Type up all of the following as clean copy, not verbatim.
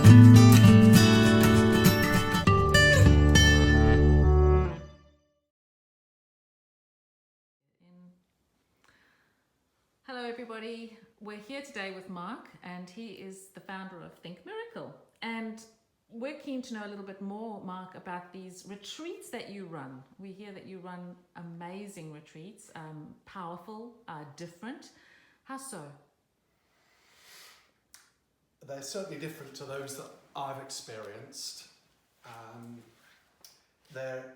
Hello everybody, we're here today with Mark and he is the founder of Thinkmiracle, and we're keen to know a little bit more, Mark, about these retreats that you run. We hear that you run amazing retreats, powerful, different. How so? They're certainly different to those that I've experienced. They're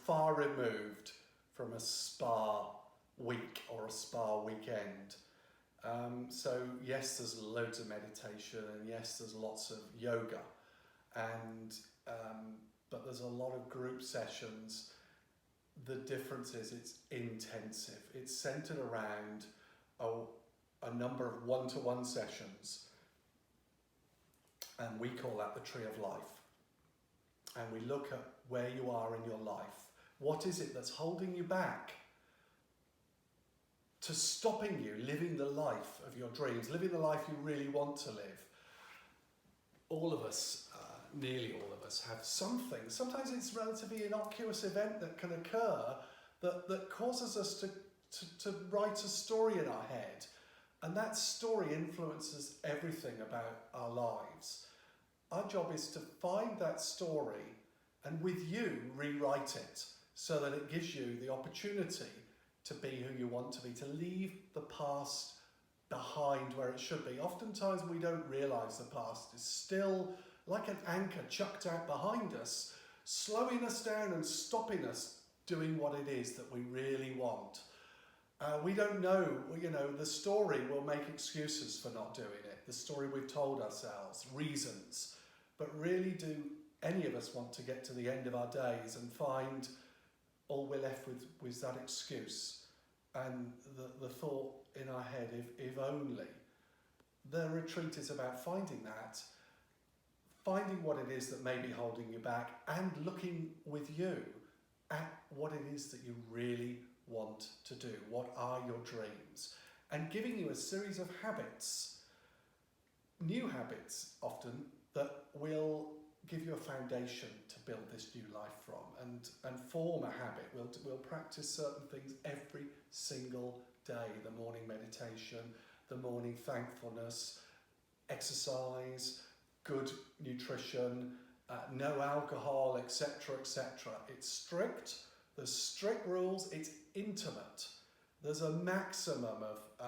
far removed from a spa week or a spa weekend. So yes, there's loads of meditation, and yes, there's lots of yoga, and but there's a lot of group sessions. The difference is it's intensive. It's centered around a number of one-to-one sessions, and we call that the tree of life. And we look at where you are in your life. What is it that's holding you back to stopping you living the life of your dreams, living the life you really want to live? All of us, nearly all of us, have something. Sometimes it's a relatively innocuous event that can occur that causes us to write a story in our head. And that story influences everything about our lives. Our job is to find that story and with you rewrite it so that it gives you the opportunity to be who you want to be, to leave the past behind where it should be. Oftentimes we don't realise the past is still like an anchor chucked out behind us, slowing us down and stopping us doing what it is that we really want. We don't know, the story will make excuses for not doing it, the story we've told ourselves, reasons. But really, do any of us want to get to the end of our days and find all we're left with was that excuse and the thought in our head, if only? The retreat is about finding that, finding what it is that may be holding you back, and looking with you at what it is that you really want to do. What are your dreams? And giving you a series of habits, new habits often, that will give you a foundation to build this new life from and form a habit. We'll practice certain things every single day: the morning meditation, the morning thankfulness, exercise, good nutrition, no alcohol, etc., etc. It's strict. There's strict rules. It's intimate. There's a maximum of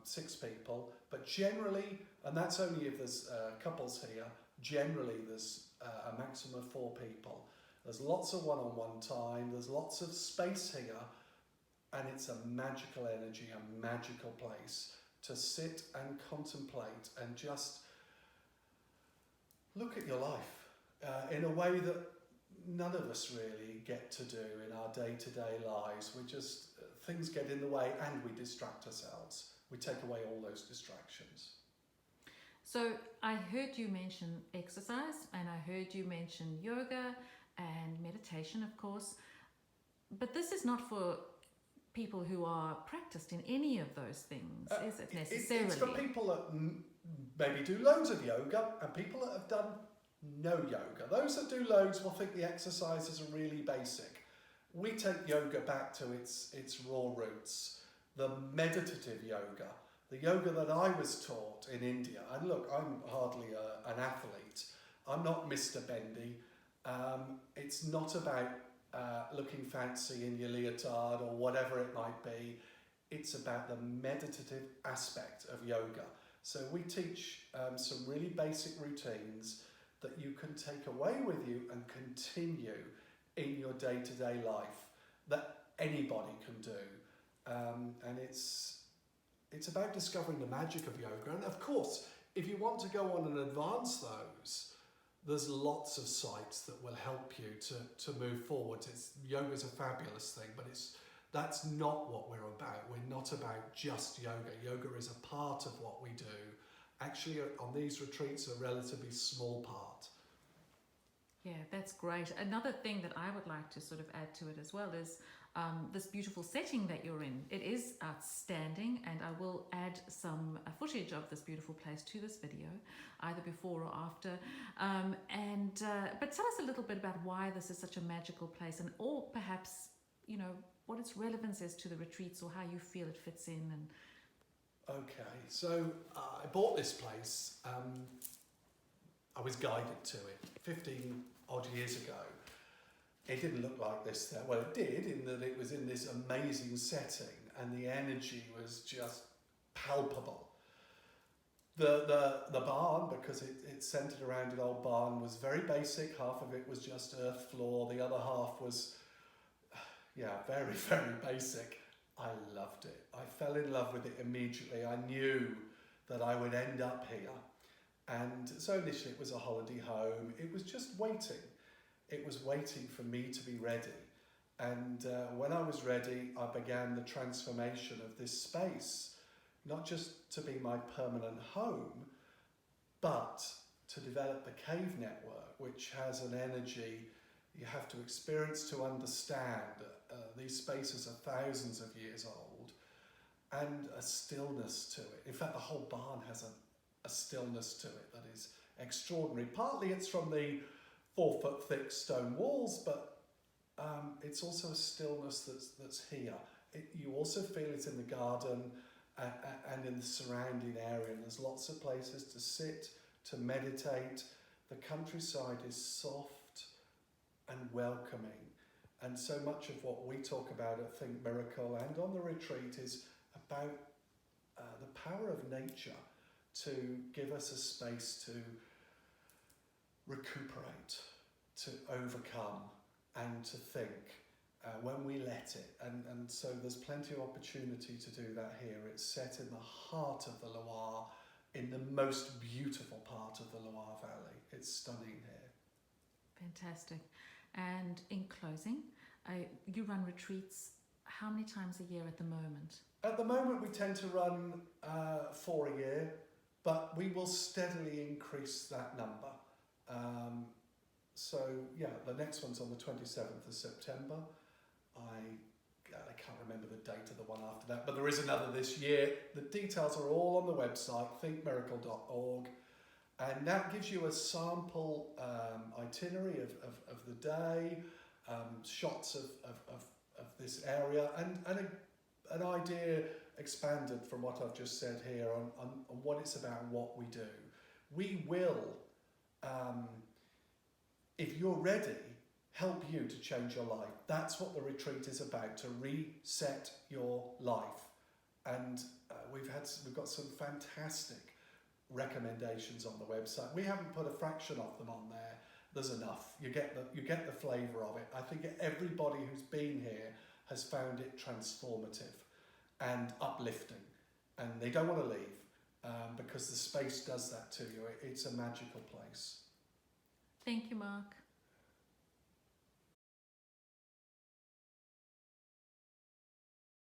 6 people, but generally, and that's only if there's couples here, generally there's a maximum of 4 people. There's lots of one-on-one time, there's lots of space here, and it's a magical energy, a magical place to sit and contemplate and just look at your life in a way that none of us really get to do in our day-to-day lives. Things get in the way and we distract ourselves. We take away all those distractions. So I heard you mention exercise, and I heard you mention yoga and meditation, of course, but this is not for people who are practiced in any of those things, is it necessarily? It's for people that maybe do loads of yoga and people that have done no yoga. Those that do loads will think the exercises are really basic. We take yoga back to its raw roots, the meditative yoga, the yoga that I was taught in India. And look, I'm hardly an athlete. I'm not Mr. Bendy. It's not about looking fancy in your leotard or whatever it might be. It's about the meditative aspect of yoga. So we teach some really basic routines that you can take away with you and continue in your day-to-day life, that anybody can do. And it's about discovering the magic of yoga. And of course, if you want to go on and advance those, there's lots of sites that will help you to move forward. Yoga's a fabulous thing, but that's not what we're about. We're not about just yoga. Yoga is a part of what we do. Actually, on these retreats, a relatively small part. Yeah, that's great. Another thing that I would like to sort of add to it as well is this beautiful setting that you're in. It is outstanding, and I will add some footage of this beautiful place to this video, either before or after. But tell us a little bit about why this is such a magical place, and or perhaps, you know, what its relevance is to the retreats or how you feel it fits in. And Okay, so I bought this place. I was guided to it 15 odd years ago. It didn't look like this there. Well, it did, in that it was in this amazing setting and the energy was just palpable. The barn, because it's centred around an old barn, was very basic. Half of it was just earth floor. The other half was, very, very basic. I loved it. I fell in love with it immediately. I knew that I would end up here. And so initially it was a holiday home. It was just waiting. It was waiting for me to be ready. And when I was ready, I began the transformation of this space, not just to be my permanent home, but to develop the cave network, which has an energy you have to experience to understand. These spaces are thousands of years old, and a stillness to it. In fact, the whole barn has a stillness to it that is extraordinary. Partly it's from the 4 foot thick stone walls, but it's also a stillness that's here. You also feel it in the garden and in the surrounding area. And there's lots of places to sit, to meditate. The countryside is soft and welcoming. And so much of what we talk about at Think Miracle and on the retreat is about the power of nature to give us a space to recuperate, to overcome, and to think when we let it. And so there's plenty of opportunity to do that here. It's set in the heart of the Loire, in the most beautiful part of the Loire Valley. It's stunning here. fantastic. And in closing, you run retreats how many times a year at the moment? At the moment we tend to run 4 a year, but we will steadily increase that number. The next one's on the 27th of September. I can't remember the date of the one after that, but there is another this year. The details are all on the website, thinkmiracle.org, and that gives you a sample itinerary of the day, shots of this area, and an idea expanded from what I've just said here on what it's about and what we do. We will, if you're ready, help you to change your life. That's what the retreat is about, to reset your life. And we've got some fantastic recommendations on the website. We haven't put a fraction of them on there. There's enough. You get the flavour of it. I think everybody who's been here has found it transformative and uplifting, and they don't want to leave because the space does that to you. It's a magical place. Thank you, Mark.